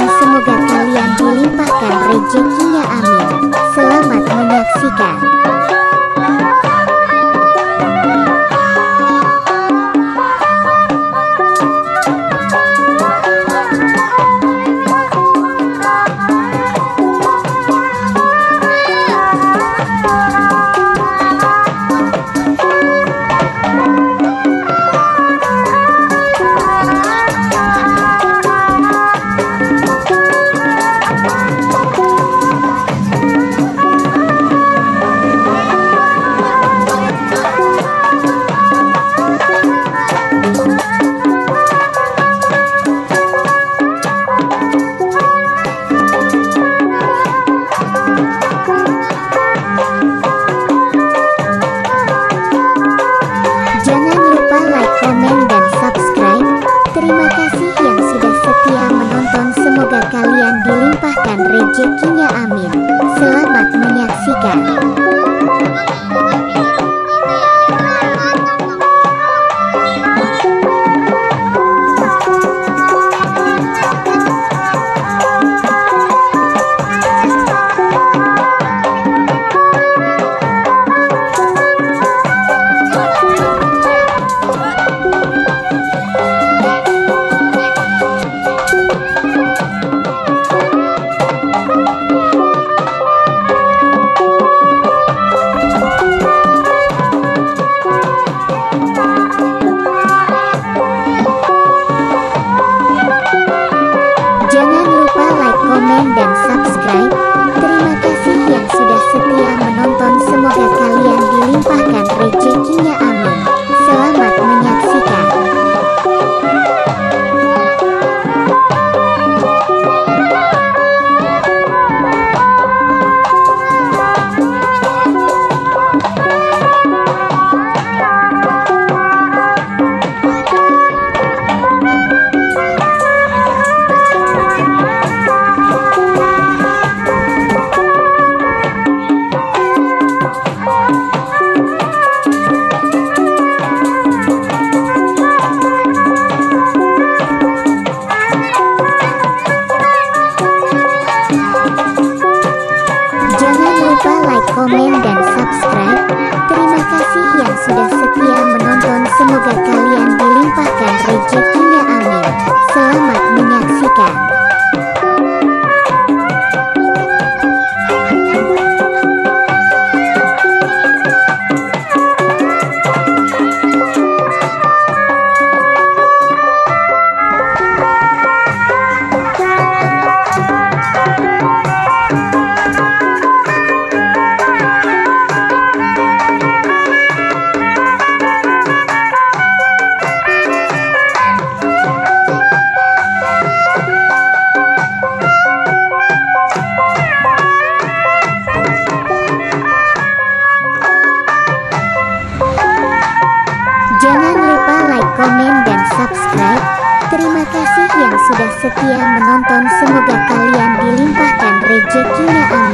semoga kalian dilimpahkan rezekinya, amin. Selamat menyaksikan. Jangan lupa like, komen, dan subscribe. Terima kasih yang sudah setia menonton. Semoga kalian dilimpahkan rezekinya, amin. Selamat menyaksikan. Jangan lupa like, komen, dan subscribe. Terima kasih yang sudah setia menonton. Semoga kalian dilimpahkan rezekinya, amin. Selamat menyaksikan. Jangan lupa like, komen, dan subscribe. Terima kasih yang sudah setia menonton. Semoga kalian dilimpahkan rezekinya, amin. Selamat menyaksikan. Jangan lupa like, komen, dan subscribe. Terima kasih yang sudah setia menonton. Semoga kalian dilimpahkan rezekinya, amin.